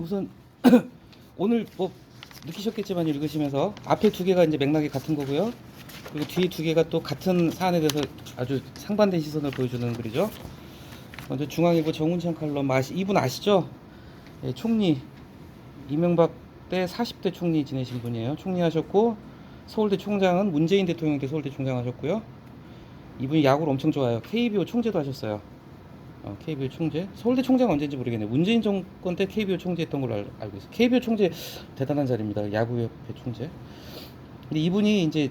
우선 오늘 뭐 느끼셨겠지만 읽으시면서 앞에 두 개가 이제 맥락이 같은 거고요. 그리고 뒤에 두 개가 또 같은 사안에 대해서 아주 상반된 시선을 보여주는 글이죠. 먼저 중앙일보 정운찬 칼럼 이분 아시죠? 예, 총리 이명박 때 40대 총리 지내신 분이에요. 총리 하셨고 서울대 총장은 문재인 대통령 때 서울대 총장 하셨고요. 이분이 야구를 엄청 좋아해요. KBO 총재도 하셨어요. KBO 총재. 서울대 총장 언제인지 모르겠네요. 문재인 정권 때 KBO 총재 했던 걸로 알고 있어요. KBO 총재 대단한 자리입니다. 야구협회 총재. 근데 이분이 이제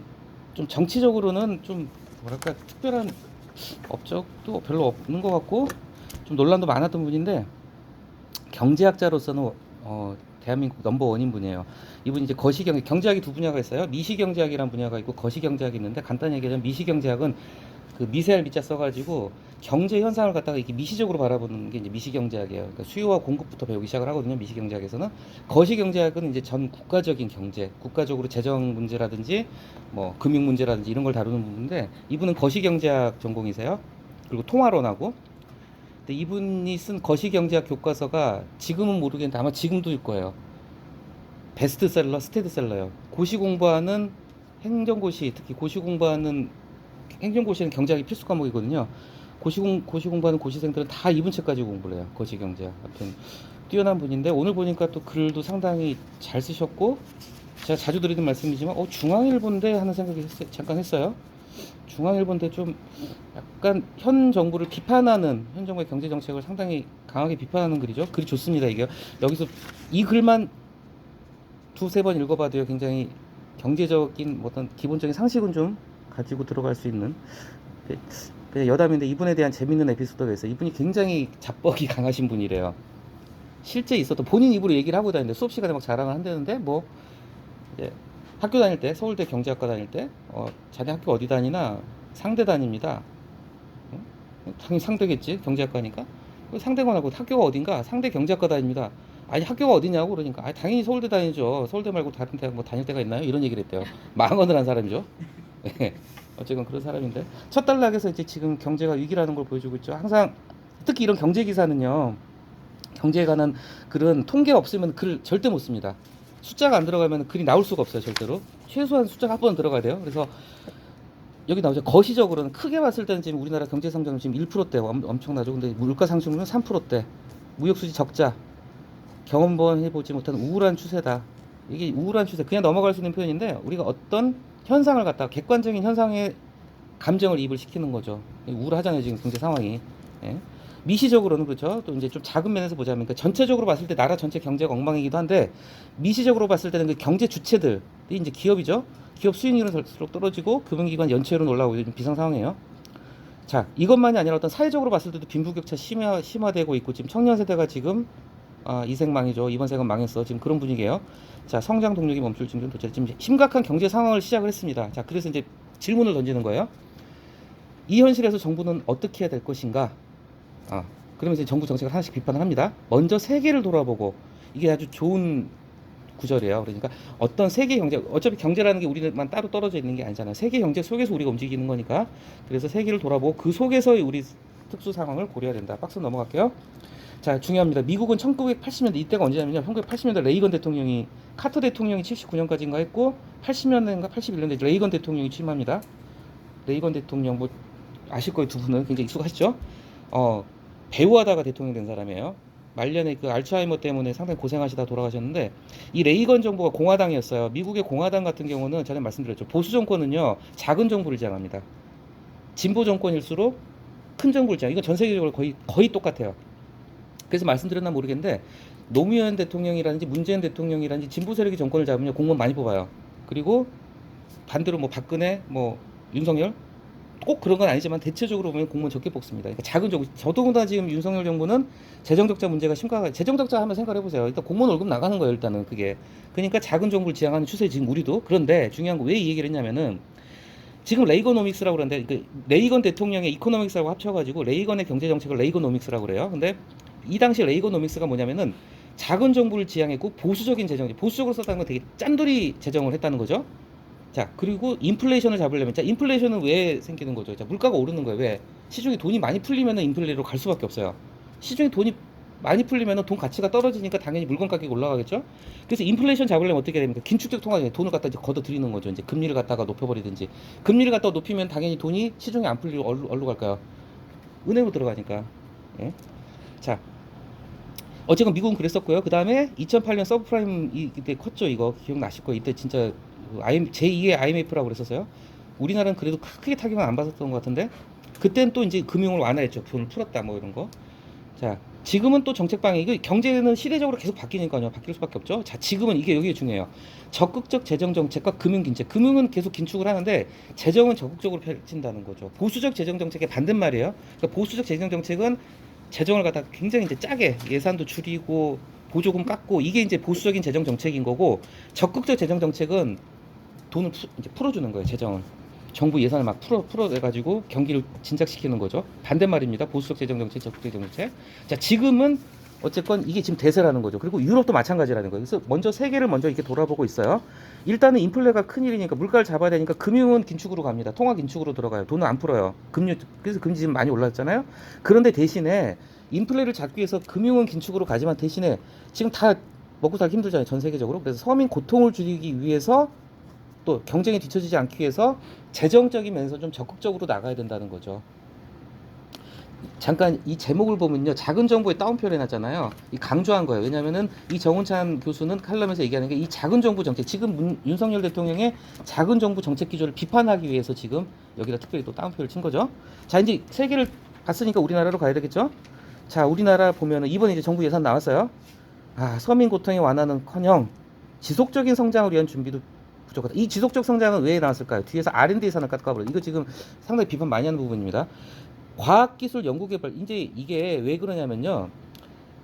좀 정치적으로는 좀 뭐랄까 특별한 업적도 별로 없는 것 같고 좀 논란도 많았던 분인데 경제학자로서는 대한민국 넘버원인 분이에요. 이분이 이제 경제학이 두 분야가 있어요. 미시경제학이라는 분야가 있고 거시경제학이 있는데 간단히 얘기하면 미시경제학은 그 미세할 미자 써가지고 경제 현상을 갖다가 이렇게 미시적으로 바라보는 게 이제 미시경제학이에요. 그러니까 수요와 공급부터 배우기 시작을 하거든요. 미시경제학에서는 거시경제학은 이제 전 국가적인 경제, 국가적으로 재정 문제라든지 뭐 금융 문제라든지 이런 걸 다루는 부분인데 이분은 거시경제학 전공이세요. 그리고 통화론하고 근데 이분이 쓴 거시경제학 교과서가 지금은 모르겠는데 아마 지금도일 거예요. 베스트셀러, 스테디셀러예요. 고시 공부하는 행정고시, 특히 고시 공부하는 행정고시는 경제학이 필수 과목이거든요. 고시 공부하는 고시생들은 다 이분 책 가지고 공부를 해요. 거시경제학. 하여튼 뛰어난 분인데 오늘 보니까 또 글도 상당히 잘 쓰셨고 제가 자주 드리는 말씀이지만 중앙일보인데 하는 생각이 잠깐 했어요. 중앙일보인데 좀 약간 현 정부를 비판하는 현 정부의 경제 정책을 상당히 강하게 비판하는 글이죠. 글이 좋습니다. 이게 여기서 이 글만 두세 번 읽어봐도요. 굉장히 경제적인 어떤 기본적인 상식은 좀 가지고 들어갈 수 있는 그냥 여담인데 이분에 대한 재밌는 에피소드가 있어요. 이분이 굉장히 자뻑이 강하신 분이래요. 실제 있었던 본인 입으로 얘기를 하고 다니는데 수업 시간에 막 자랑을 한다는데 뭐 이제 학교 다닐 때 서울대 경제학과 다닐 때 자네 학교 어디 다니나 상대 다닙니다. 당연히 상대겠지 경제학과니까 상대관하고 학교가 어딘가 상대 경제학과 다닙니다. 아니 학교가 어디냐고 그러니까 당연히 서울대 다니죠. 서울대 말고 다른 대학 뭐 다닐 데가 있나요? 이런 얘기를 했대요. 망언을 한 사람이죠. 어쨌건 그런 사람인데 첫 단락에서 이제 지금 경제가 위기라는 걸 보여주고 있죠. 항상 특히 이런 경제 기사는요. 경제에 관한 글은 통계 없으면 글 절대 못 씁니다. 숫자가 안 들어가면 글이 나올 수가 없어요. 절대로 최소한 숫자가 한 번 들어가야 돼요. 그래서 여기 나오죠. 거시적으로는 크게 봤을 때는 지금 우리나라 경제 성장률 지금 1%대 엄청나죠. 근데 물가 상승률은 3%대, 무역 수지 적자, 경험번 해보지 못한 우울한 추세다. 이게 우울한 추세 그냥 넘어갈 수 있는 표현인데 우리가 어떤 현상을 갖다가 객관적인 현상에 감정을 이입을 시키는 거죠. 우울하잖아요 지금 경제 상황이. 예. 미시적으로는 그렇죠. 또 이제 좀 작은 면에서 보자면 그러니까 전체적으로 봤을 때 나라 전체 경제가 엉망이기도 한데 미시적으로 봤을 때는 그 경제 주체들이 이제 기업이죠. 기업 수익률은 갈수록 떨어지고 금융기관 연체율은 올라오고 좀 비상 상황이에요. 자 이것만이 아니라 어떤 사회적으로 봤을 때도 빈부격차 심화되고 있고 지금 청년 세대가 지금 이생 망이죠. 이번 생은 망했어. 지금 그런 분위기예요. 자 성장 동력이 멈출 징조는 도착. 지금 심각한 경제 상황을 시작을 했습니다. 자 그래서 이제 질문을 던지는 거예요. 이 현실에서 정부는 어떻게 해야 될 것인가? 그러면서 정부 정책을 하나씩 비판을 합니다. 먼저 세계를 돌아보고 이게 아주 좋은 구절이에요. 그러니까 어떤 세계 경제 어차피 경제라는 게 우리만 따로 떨어져 있는 게 아니잖아요. 세계 경제 속에서 우리가 움직이는 거니까 그래서 세계를 돌아보고 그 속에서의 우리 특수 상황을 고려해야 된다. 박스 넘어갈게요. 자 중요합니다. 미국은 1980년대 이때가 언제냐면요. 1980년대 레이건 대통령이 카터 대통령이 79년까지인가 했고 80년대인가 81년대 레이건 대통령이 취임합니다. 레이건 대통령 뭐 아실 거예요. 두 분은 굉장히 익숙하시죠? 배우하다가 대통령 된 사람이에요. 말년에 그 알츠하이머 때문에 상당히 고생하시다 돌아가셨는데 이 레이건 정부가 공화당이었어요. 미국의 공화당 같은 경우는 전에 말씀드렸죠. 보수 정권은요 작은 정부를 지향합니다. 진보 정권일수록 큰 정부를 지향. 이건 전 세계적으로 거의 똑같아요. 그래서 말씀드렸나 모르겠는데 노무현 대통령이라든지 문재인 대통령이라든지 진보 세력이 정권을 잡으면 공무원 많이 뽑아요. 그리고 반대로 뭐 박근혜, 뭐 윤석열 꼭 그런 건 아니지만 대체적으로 보면 공무원 적게 뽑습니다. 그러니까 작은 정부, 더더군다나 지금 윤석열 정부는 재정적자 문제가 심각하게 재정적자 하면 생각해 보세요. 일단 공무원 월급 나가는 거예요. 일단은 그게 그러니까 작은 정부를 지향하는 추세 지금 우리도 그런데 중요한 거 왜 이 얘기를 했냐면은 지금 레이거노믹스라고 그러는데 그 레이건 대통령의 이코노믹스하고 합쳐가지고 레이건의 경제 정책을 레이거노믹스라고 그래요. 근데 이 당시 레이거노믹스가 뭐냐면은 작은 정부를 지향했고 보수적인 재정, 보수적으로 썼다는 건 되게 짠돌이 재정을 했다는 거죠. 자 그리고 인플레이션을 잡으려면 자 인플레이션은 왜 생기는 거죠? 자 물가가 오르는 거예요. 왜? 시중에 돈이 많이 풀리면 인플레로 갈 수밖에 없어요. 시중에 돈이 많이 풀리면 돈 가치가 떨어지니까 당연히 물건 가격이 올라가겠죠. 그래서 인플레이션 잡으려면 어떻게 해야 됩니까? 긴축적 통화에 돈을 갖다 이제 걷어들이는 거죠. 이제 금리를 갖다가 높여버리든지. 금리를 갖다가 높이면 당연히 돈이 시중에 안 풀리고 어디로 갈까요? 은행으로 들어가니까. 예? 자, 어쨌건 미국은 그랬었고요. 그 다음에 2008년 서브프라임 이때 컸죠. 이거 기억나실 거예요. 이때 진짜 제2의 IMF라고 그랬었어요. 우리나라는 그래도 크게 타격은 안 받았던 것 같은데 그때는 또 이제 금융을 완화했죠. 돈을 풀었다 뭐 이런 거. 자, 지금은 또 정책 방향, 이거 경제는 시대적으로 계속 바뀌니까요. 바뀔 수밖에 없죠. 자, 지금은 이게 여기 중요해요. 적극적 재정 정책과 금융 긴축. 금융은 계속 긴축을 하는데 재정은 적극적으로 펼친다는 거죠. 보수적 재정 정책의 반대말이에요. 그러니까 보수적 재정 정책은 재정을 갖다 굉장히 이제 짜게 예산도 줄이고 보조금 깎고 이게 이제 보수적인 재정 정책인 거고 적극적 재정 정책은 돈을 이제 풀어주는 거예요. 재정을. 정부 예산을 막 풀어내가지고 경기를 진작시키는 거죠. 반대말입니다. 보수적 재정 정책, 적극 재정 정책. 자, 지금은 어쨌건 이게 지금 대세라는 거죠. 그리고 유럽도 마찬가지라는 거예요. 그래서 먼저 세계를 먼저 이렇게 돌아보고 있어요. 일단은 인플레가 큰일이니까 물가를 잡아야 되니까 금융은 긴축으로 갑니다. 통화 긴축으로 들어가요. 돈을 안 풀어요. 그래서 금리 지금 많이 올랐잖아요. 그런데 대신에 인플레를 잡기 위해서 금융은 긴축으로 가지만 대신에 지금 다 먹고 살기 힘들잖아요. 전 세계적으로. 그래서 서민 고통을 줄이기 위해서 또 경쟁에 뒤처지지 않기 위해서 재정적인 면에서 좀 적극적으로 나가야 된다는 거죠. 잠깐 이 제목을 보면요, 작은 정부에 따옴표 해놨잖아요. 이 강조한 거예요. 왜냐하면은 이 정운찬 교수는 칼럼에서 얘기하는 게 이 작은 정부 정책, 지금 윤석열 대통령의 작은 정부 정책 기조를 비판하기 위해서 지금 여기다 특별히 또 따옴표를 친 거죠. 자, 이제 세계를 봤으니까 우리나라로 가야 되겠죠. 자, 우리나라 보면은 이번에 이제 정부 예산 나왔어요. 아, 서민 고통의 완화는커녕 지속적인 성장을 위한 준비도 부족하다. 이 지속적 성장은 왜 나왔을까요? 뒤에서 R&D 예산을 깎아버려. 이거 지금 상당히 비판 많이 하는 부분입니다. 과학기술 연구개발, 이제 이게 왜 그러냐면요.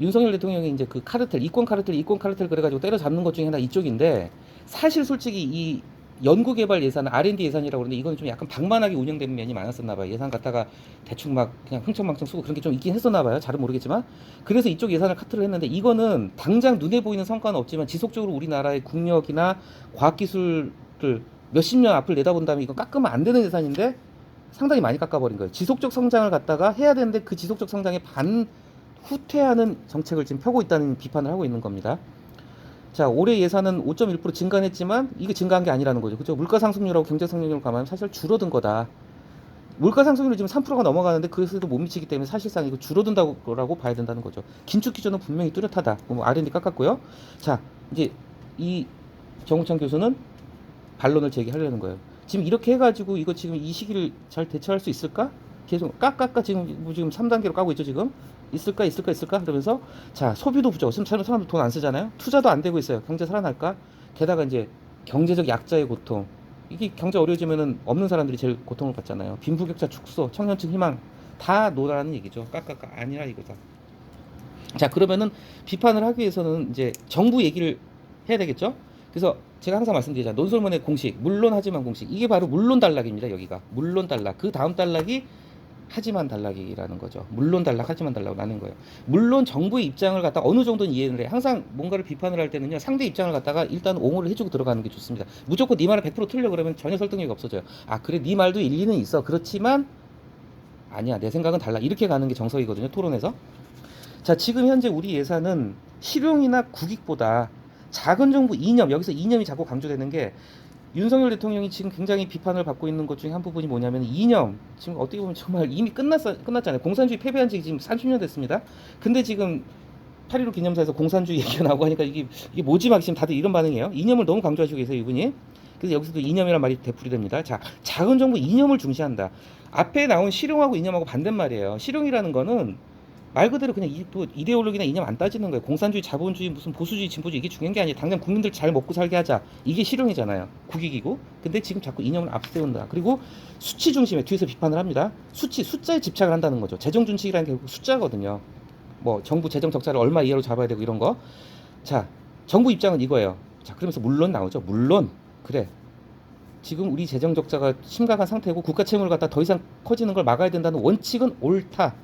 윤석열 대통령이 이제 그 카르텔, 이권 카르텔 그래가지고 때려잡는 것 중에 하나 이쪽인데 사실 솔직히 이 연구개발 예산은 R&D 예산이라고 그러는데 이건 좀 약간 방만하게 운영되는 면이 많았었나 봐요. 예산 갖다가 대충 막 그냥 흥청망청 쓰고 그런 게 좀 있긴 했었나 봐요. 잘은 모르겠지만. 그래서 이쪽 예산을 카트를 했는데 이거는 당장 눈에 보이는 성과는 없지만 지속적으로 우리나라의 국력이나 과학기술을 몇십 년 앞을 내다본다면 이거 깎으면 안 되는 예산인데 상당히 많이 깎아버린 거예요. 지속적 성장을 갖다가 해야 되는데 그 지속적 성장에 후퇴하는 정책을 지금 펴고 있다는 비판을 하고 있는 겁니다. 자, 올해 예산은 5.1% 증가했지만 이게 증가한 게 아니라는 거죠. 그죠? 물가 상승률하고 경제 성장률을 감안하면 사실 줄어든 거다. 물가 상승률이 지금 3%가 넘어가는데 그것에도 못 미치기 때문에 사실상 이거 줄어든다고 봐야 된다는 거죠. 긴축 기조는 분명히 뚜렷하다. 뭐 R&D 깎았고요. 자, 이제 이 정우창 교수는 반론을 제기하려는 거예요. 지금 이렇게 해가지고 이거 지금 이 시기를 잘 대처할 수 있을까? 계속 지금 지금 3단계로 까고 있죠 지금. 있을까 그러면서 자, 소비도 부족. 지금 사람들 돈 안 쓰잖아요. 투자도 안 되고 있어요. 경제 살아날까? 게다가 이제 경제적 약자의 고통. 이게 경제 어려워지면은 없는 사람들이 제일 고통을 받잖아요. 빈부격차 축소, 청년층 희망 다 노라는 얘기죠. 아니라 이거다. 자, 그러면은 비판을 하기 위해서는 이제 정부 얘기를 해야 되겠죠. 그래서 제가 항상 말씀드리자, 논설문의 공식, 물론 하지만 공식, 이게 바로 물론 단락입니다. 여기가 물론 단락, 그 다음 단락이 하지만 단락이라는 거죠. 물론 단락, 하지만 단락 나는 거예요. 물론 정부의 입장을 갖다 어느 정도는 이해를 해. 항상 뭔가를 비판을 할 때는요, 상대 입장을 갖다가 일단 옹호를 해주고 들어가는 게 좋습니다. 무조건 네 말을 100% 틀려 그러면 전혀 설득력이 없어져요. 아, 그래, 네 말도 일리는 있어. 그렇지만 아니야, 내 생각은 달라. 이렇게 가는 게 정석이거든요, 토론에서. 자, 지금 현재 우리 예산은 실용이나 국익보다 작은 정부 이념, 여기서 이념이 자꾸 강조되는 게 윤석열 대통령이 지금 굉장히 비판을 받고 있는 것 중에 한 부분이 뭐냐면 이념. 지금 어떻게 보면 정말 이미 끝났잖아요. 공산주의 패배한 지 지금 30년 됐습니다. 근데 지금 8.15 기념사에서 공산주의 얘기가 나오고 하니까 이게 뭐지 막 지금 다들 이런 반응이에요. 이념을 너무 강조하시고 계세요, 이분이. 그래서 여기서도 이념이란 말이 되풀이됩니다. 자, 작은 정부 이념을 중시한다. 앞에 나온 실용하고 이념하고 반대말이에요. 실용이라는 거는 말 그대로 그냥 또 이데올로기나 이념 안 따지는 거예요. 공산주의, 자본주의, 무슨 보수주의, 진보주의 이게 중요한 게 아니에요. 당장 국민들 잘 먹고 살게 하자. 이게 실용이잖아요. 국익이고. 근데 지금 자꾸 이념을 앞세운다. 그리고 수치 중심에 뒤에서 비판을 합니다. 숫자에 집착을 한다는 거죠. 재정 준칙이라는 게 결국 숫자거든요. 뭐 정부 재정 적자를 얼마 이하로 잡아야 되고 이런 거. 자, 정부 입장은 이거예요. 자, 그러면서 물론 나오죠. 물론 그래. 지금 우리 재정 적자가 심각한 상태고 국가 채무를 갖다 더 이상 커지는 걸 막아야 된다는 원칙은 옳다.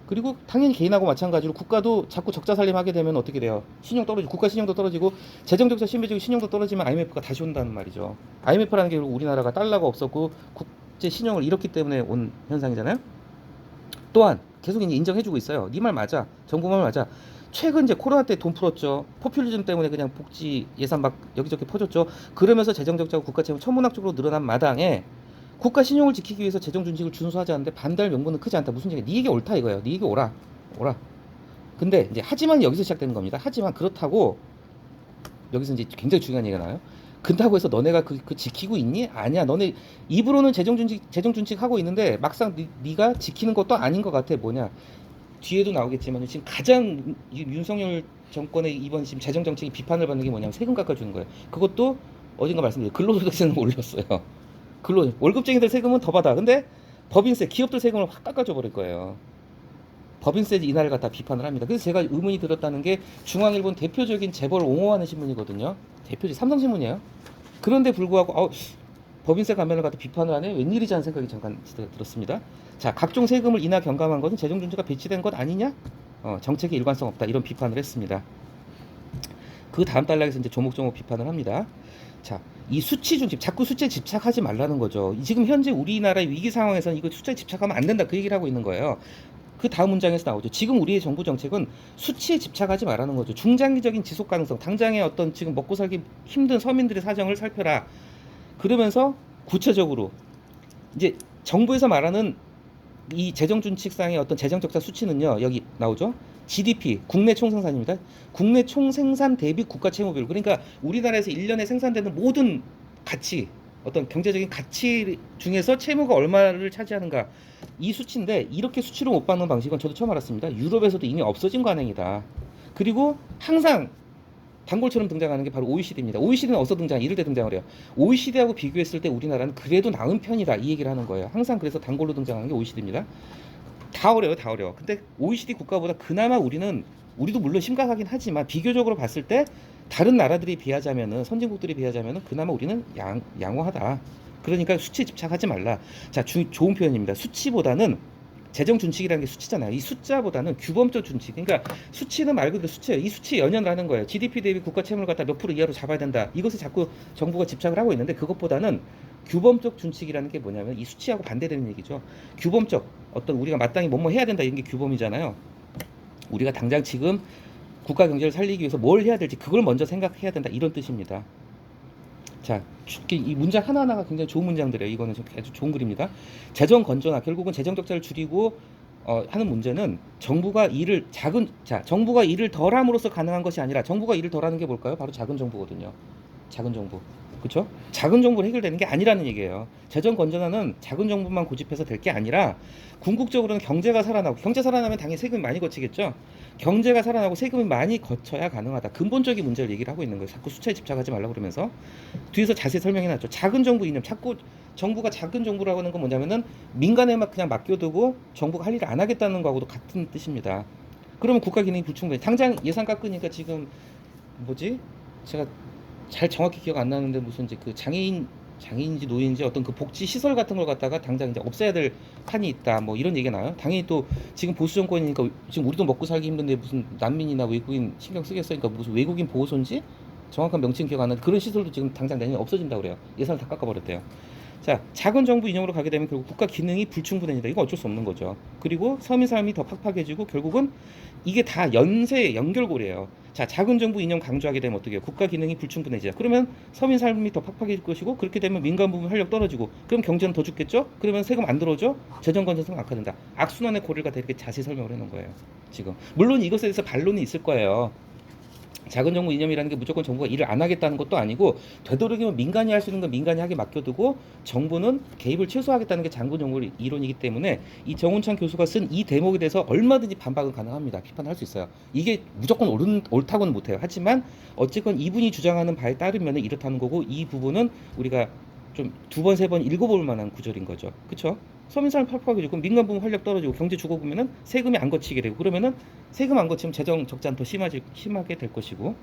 그리고 당연히 개인하고 마찬가지로 국가도 자꾸 적자 살림하게 되면 어떻게 돼요? 신용 떨어지고 국가 신용도 떨어지고 재정 적자 심해지고 신용도 떨어지면 IMF가 다시 온다는 말이죠. IMF라는 게 우리나라가 달러가 없었고 국제 신용을 잃었기 때문에 온 현상이잖아요. 또한 계속 이제 인정해주고 있어요. 네 말 맞아. 정부 말 맞아. 최근 이제 코로나 때 돈 풀었죠. 포퓰리즘 때문에 그냥 복지 예산 막 여기저기 퍼줬죠. 그러면서 재정 적자고 국가 채무 천문학적으로 늘어난 마당에 국가 신용을 지키기 위해서 재정 준칙을 준수하지 않는데 반대할 명분은 크지 않다. 무슨 얘기야? 네 얘기 옳다 이거예요. 네 얘기 오라. 근데 이제 하지만 여기서 시작되는 겁니다. 하지만 그렇다고 여기서 이제 굉장히 중요한 얘기가 나와요. 근다고 해서 너네가 그 지키고 있니? 아니야. 너네 입으로는 재정 준칙 하고 있는데 막상 네가 지키는 것도 아닌 것 같아. 뭐냐? 뒤에도 나오겠지만 지금 가장 윤석열 정권의 이번 지금 재정 정책이 비판을 받는 게 뭐냐면 세금 깎아주는 거예요. 그것도 어딘가 말씀드린 근로소득세는 올렸어요. 월급쟁이들 세금은 더 받아. 근데 법인세, 기업들 세금을 확 깎아줘 버릴 거예요. 법인세 인하를 갖다 비판을 합니다. 그래서 제가 의문이 들었다는 게 중앙일보는 대표적인 재벌을 옹호하는 신문이거든요. 대표적 삼성신문이에요. 그런데 불구하고 법인세 감면을 갖다 비판을 하네? 웬일이지 하는 생각이 잠깐 들었습니다. 자, 각종 세금을 인하 경감한 것은 재정준칙가 배치된 것 아니냐? 정책의 일관성 없다. 이런 비판을 했습니다. 그 다음 단락에서 이제 조목조목 비판을 합니다. 자, 이 수치 중심, 자꾸 숫자에 집착하지 말라는 거죠. 지금 현재 우리나라의 위기 상황에서는 이거 숫자에 집착하면 안 된다. 그 얘기를 하고 있는 거예요. 그 다음 문장에서 나오죠. 지금 우리의 정부 정책은 수치에 집착하지 말라는 거죠. 중장기적인 지속 가능성, 당장의 어떤 지금 먹고 살기 힘든 서민들의 사정을 살펴라. 그러면서 구체적으로 이제 정부에서 말하는 이 재정준칙상의 어떤 재정적자 수치는요. 여기 나오죠. GDP, 국내 총생산입니다. 국내 총생산 대비 국가 채무비율. 그러니까 우리나라에서 1년에 생산되는 모든 가치, 어떤 경제적인 가치 중에서 채무가 얼마를 차지하는가. 이 수치인데 이렇게 수치로 못 받는 방식은 저도 처음 알았습니다. 유럽에서도 이미 없어진 관행이다. 그리고 항상 단골처럼 등장하는 게 바로 OECD입니다. OECD는 어디서 이럴 때 등장을 해요. OECD하고 비교했을 때 우리나라는 그래도 나은 편이다. 이 얘기를 하는 거예요. 항상 그래서 단골로 등장하는 게 OECD입니다. 다 어려워요. 다 어려워. 근데 OECD 국가보다 그나마 우리도 물론 심각하긴 하지만 비교적으로 봤을 때 다른 나라들이 비하자면은 선진국들이 비하자면은 그나마 우리는 양호하다. 그러니까 수치에 집착하지 말라. 자, 좋은 표현입니다. 수치보다는 재정 준칙이라는 게 수치잖아요. 이 숫자보다는 규범적 준칙. 그러니까 수치는 말 그대로 수치예요. 이 수치 연연하는 거예요. GDP 대비 국가 채무를 갖다 몇 프로 이하로 잡아야 된다. 이것을 자꾸 정부가 집착을 하고 있는데 그것보다는 규범적 준칙이라는 게 뭐냐면 이 수치하고 반대되는 얘기죠. 규범적 어떤 우리가 마땅히 뭐뭐 해야 된다 이런 게 규범이잖아요. 우리가 당장 지금 국가 경제를 살리기 위해서 뭘 해야 될지 그걸 먼저 생각해야 된다 이런 뜻입니다. 자, 이 문장 하나하나가 굉장히 좋은 문장들이에요. 이거는 아주 좋은 글입니다. 재정 건전화, 결국은 재정 적자를 줄이고 하는 문제는 정부가 일을 덜함으로써 가능한 것이 아니라 정부가 일을 덜하는 게 뭘까요? 바로 작은 정부거든요. 작은 정부. 그렇죠? 작은 정부로 해결되는 게 아니라는 얘기예요. 재정 건전화는 작은 정부만 고집해서 될 게 아니라 궁극적으로는 경제가 살아나고 경제 살아나면 당연히 세금이 많이 거치겠죠. 경제가 살아나고 세금이 많이 거쳐야 가능하다. 근본적인 문제를 얘기를 하고 있는 거예요. 자꾸 숫자에 집착하지 말라고 그러면서 뒤에서 자세히 설명해 놨죠. 작은 정부 이념. 자꾸 정부가 작은 정부라고 하는 건 뭐냐면은 민간에만 그냥 맡겨두고 정부가 할 일을 안 하겠다는 거하고도 같은 뜻입니다. 그러면 국가 기능이 불충분해. 당장 예산 깎으니까 지금 제가 잘 정확히 기억 안 나는데 무슨 이제 그 장애인인지 노인인지 어떤 그 복지 시설 같은 걸 갖다가 당장 이제 없애야 될 판이 있다 뭐 이런 얘기가 나요. 당연히 또 지금 보수 정권이니까 지금 우리도 먹고 살기 힘든데 무슨 난민이나 외국인 신경 쓰겠어요. 그러니까 무슨 외국인 보호소인지 정확한 명칭 기억 안 나는데 그런 시설도 지금 당장 내년에 없어진다고 그래요. 예산을 다 깎아버렸대요. 자, 작은 정부 이념으로 가게 되면 결국 국가 기능이 불충분해진다. 이건 어쩔 수 없는 거죠. 그리고 서민 삶이 더 팍팍해지고 결국은 이게 다 연결고리예요. 자, 작은 정부 이념 강조하게 되면 어떻게 해요? 국가 기능이 불충분해지자. 그러면 서민 삶이 더 팍팍해질 것이고 그렇게 되면 민간 부문 활력 떨어지고 그럼 경제는 더 죽겠죠? 그러면 세금 안 들어오죠? 재정 건전성 악화된다. 악순환의 고리가 되게 자세히 설명을 해놓은 거예요. 지금 물론 이것에 대해서 반론이 있을 거예요. 작은 정부 이념이라는 게 무조건 정부가 일을 안 하겠다는 것도 아니고 되도록이면 민간이 할 수 있는 건 민간이 하게 맡겨두고 정부는 개입을 최소화하겠다는 게 장군 정부 이론이기 때문에 이 정운찬 교수가 쓴 이 대목에 대해서 얼마든지 반박은 가능합니다. 비판할 수 있어요. 이게 무조건 옳다고는 못해요. 하지만 어쨌건 이분이 주장하는 바에 따르면 이렇다는 거고 이 부분은 우리가 좀 두 번, 세 번 읽어볼 만한 구절인 거죠. 그렇죠? 서민 삶 팍팍해지고 민간 부문 활력 떨어지고 경제 죽어보면은 세금이 안 거치게 되고 그러면은 세금 안 거치면 재정 적자는 더 심하게 될 것이고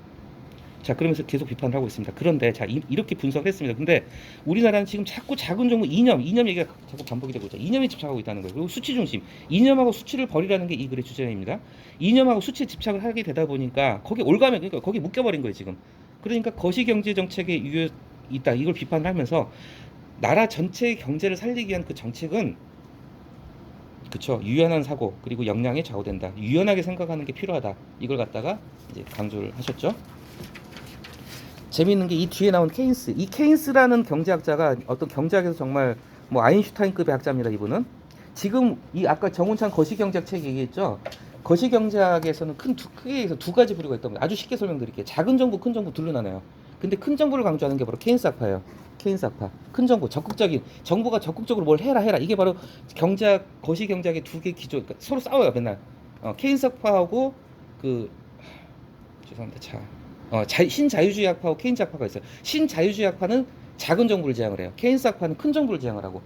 자 그러면서 계속 비판을 하고 있습니다. 그런데 자 이렇게 분석을 했습니다. 근데 우리나라는 지금 자꾸 작은 정부 이념 얘기가 자꾸 반복이 되고 있죠. 이념에 집착하고 있다는 거예요. 그리고 수치 중심 이념하고 수치를 버리라는 게 이 글의 주제입니다. 이념하고 수치에 집착을 하게 되다 보니까 거기 올가면 그러니까 거기 묶여버린 거예요 지금. 그러니까 거시경제 정책의 유효 있다 이걸 비판을 하면서 나라 전체의 경제를 살리기 위한 그 정책은 그쵸. 유연한 사고 그리고 역량에 좌우된다. 유연하게 생각하는 게 필요하다. 이걸 갖다가 이제 강조를 하셨죠. 재미있는 게 이 뒤에 나온 케인스. 이 케인스라는 경제학자가 어떤 경제학에서 정말 뭐 아인슈타인급의 학자입니다. 이분은 지금 이 아까 정운찬 거시경제학 책 얘기했죠. 거시경제학에서는 크게 해서 두 가지 부류가 있다고. 아주 쉽게 설명드릴게요. 작은 정부, 큰 정부 둘로 나눠요. 근데 큰 정부를 강조하는 게 바로 케인스 학파예요. 케인스 학파. 큰 정부, 적극적인 정부가 적극적으로 뭘 해라. 이게 바로 경제학, 거시경제학의 두 개 기조. 그러니까 서로 싸워요 맨날. 케인스 학파하고 그 죄송합니다. 신자유주의 학파하고 케인스 학파가 있어요. 신자유주의 학파는 작은 정부를 지향을 해요. 케인스 학파는 큰 정부를 지향을 하고.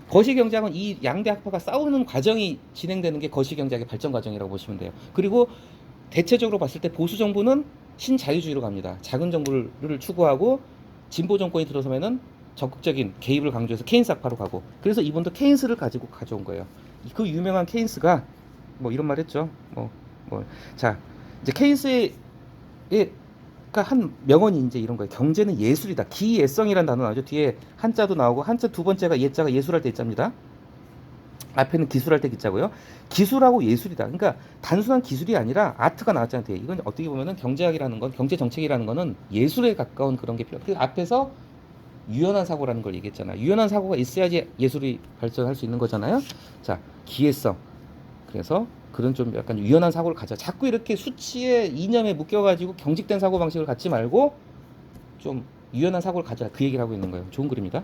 거시경제학은 이 양대 학파가 싸우는 과정이 진행되는 게 거시경제학의 발전 과정이라고 보시면 돼요. 그리고 대체적으로 봤을 때 보수 정부는 신자유주의로 갑니다. 작은 정부를 추구하고 진보 정권이 들어서면은 적극적인 개입을 강조해서 케인스 학파로 가고. 그래서 이분도 케인스를 가지고 가져온 거예요. 그 유명한 케인스가 뭐 이런 말 했죠. 자, 이제 케인스의 한 명언이 이제 이런 거예요. 경제는 예술이다. 기예성이라는 단어 나오죠. 뒤에 한자도 나오고 한자 두 번째가 예자가 예술할 때 있자입니다. 앞에는 기술할 때 기자고요. 기술하고 예술이다. 그러니까 단순한 기술이 아니라 아트가 나왔잖아요. 이건 어떻게 보면은 경제학이라는 건 경제 정책이라는 거는 예술에 가까운 그런 게 필요해요. 그 앞에서 유연한 사고라는 걸 얘기했잖아요. 유연한 사고가 있어야지 예술이 발전할 수 있는 거잖아요. 자, 기예성. 그래서 그런 좀 약간 유연한 사고를 가져. 자꾸 이렇게 수치에 이념에 묶여가지고 경직된 사고 방식을 갖지 말고 좀 유연한 사고를 가져라. 그 얘기를 하고 있는 거예요. 좋은 글입니다.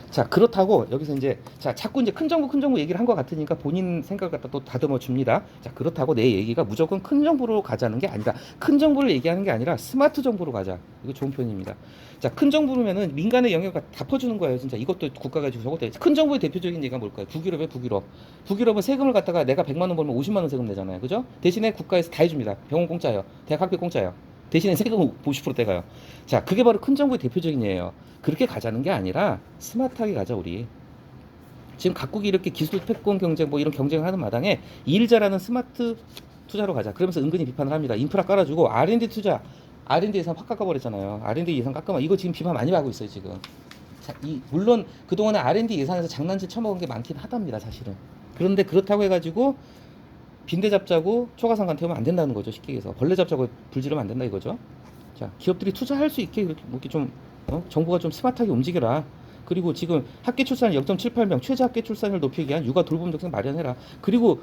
자, 그렇다고 여기서 이제 자꾸 이제 큰 정부 얘기를 한 것 같으니까 본인 생각을 갖다 또 다듬어 줍니다. 자, 그렇다고 내 얘기가 무조건 큰 정부로 가자는 게 아니다. 큰 정부를 얘기하는 게 아니라 스마트 정부로 가자. 이거 좋은 표현입니다. 자, 큰 정부면은 민간의 영역을 다 퍼주는 거예요. 진짜 이것도 국가가 지고 저것도 큰 정부의 대표적인 얘기가 뭘까요? 북유럽의 북유럽. 북유럽은 세금을 갖다가 내가 100만 원 벌면 50만 원 세금 내잖아요. 그죠? 대신에 국가에서 다 해줍니다. 병원 공짜예요. 대학 학비 공짜예요. 대신에 세금은 50% 떼가요. 자, 그게 바로 큰 정부의 대표적인 예예요. 그렇게 가자는 게 아니라 스마트하게 가자 우리. 지금 각국이 이렇게 기술 패권 경쟁 뭐 이런 경쟁을 하는 마당에 일 잘하는 스마트 투자로 가자. 그러면서 은근히 비판을 합니다. 인프라 깔아주고 R&D 투자, R&D 예산 확 깎아버렸잖아요. R&D 예산 깎으면 이거 지금 비판 많이 받고 있어요 지금. 자, 물론 그동안에 R&D 예산에서 장난질 쳐먹은 게 많긴 하답니다 사실은. 그런데 그렇다고 해가지고 빈대 잡자고 초가상관 태우면 안 된다는 거죠. 쉽게 얘기해서 벌레 잡자고 불지르면 안 된다 이거죠. 자, 기업들이 투자할 수 있게 이렇게 좀 정부가 좀 스마트하게 움직여라. 그리고 지금 학계 출산율 0.78명 최저 학계 출산율 높이기 위한 육아 돌봄 정책 마련해라. 그리고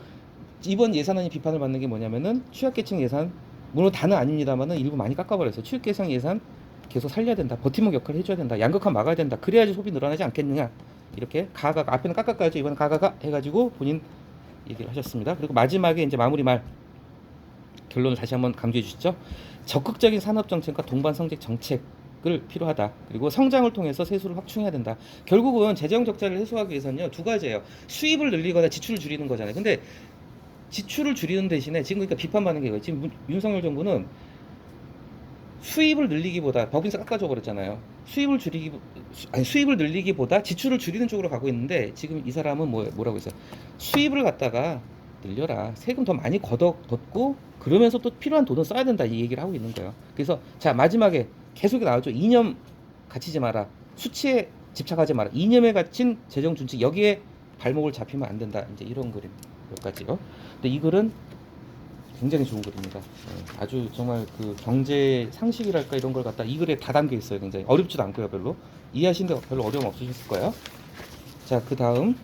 이번 예산안이 비판을 받는 게 뭐냐면은 취약계층 예산 물론 다는 아닙니다만은 일부 많이 깎아버려서 취약계층 예산 계속 살려야 된다. 버팀목 역할을 해줘야 된다. 양극화 막아야 된다. 그래야지 소비 늘어나지 않겠느냐. 이렇게 가가가 앞에는 깎아까지 이번엔 가가가 해가지고 본인 얘기를 하셨습니다. 그리고 마지막에 이제 마무리 말 결론을 다시 한번 강조해 주시죠. 적극적인 산업 정책과 동반 성장 정책을 필요하다. 그리고 성장을 통해서 세수를 확충해야 된다. 결국은 재정 적자를 해소하기 위해서는요 두 가지예요. 수입을 늘리거나 지출을 줄이는 거잖아요. 근데 지출을 줄이는 대신에 지금 그러니까 비판받는 게 이거예요. 지금 윤석열 정부는 수입을 늘리기보다 법인세 깎아줘 버렸잖아요. 수입을 늘리기보다 지출을 줄이는 쪽으로 가고 있는데 지금 이 사람은 뭐라고 했어요? 수입을 갖다가 늘려라. 세금 더 많이 걷고 그러면서 또 필요한 돈을 써야 된다 이 얘기를 하고 있는 거예요. 그래서 자 마지막에 계속 나오죠. 이념 갇히지 마라. 수치에 집착하지 마라. 이념에 갇힌 재정 준칙 여기에 발목을 잡히면 안 된다. 이제 이런 그림 몇 가지요. 근데 이 글은 굉장히 좋은 글입니다. 아주 정말 그 경제 상식이랄까 이런 걸 갖다 이 글에 다 담겨 있어요. 굉장히 어렵지도 않고요. 별로 이해하시는데 별로 어려움 없으셨을 거예요. 자, 그 다음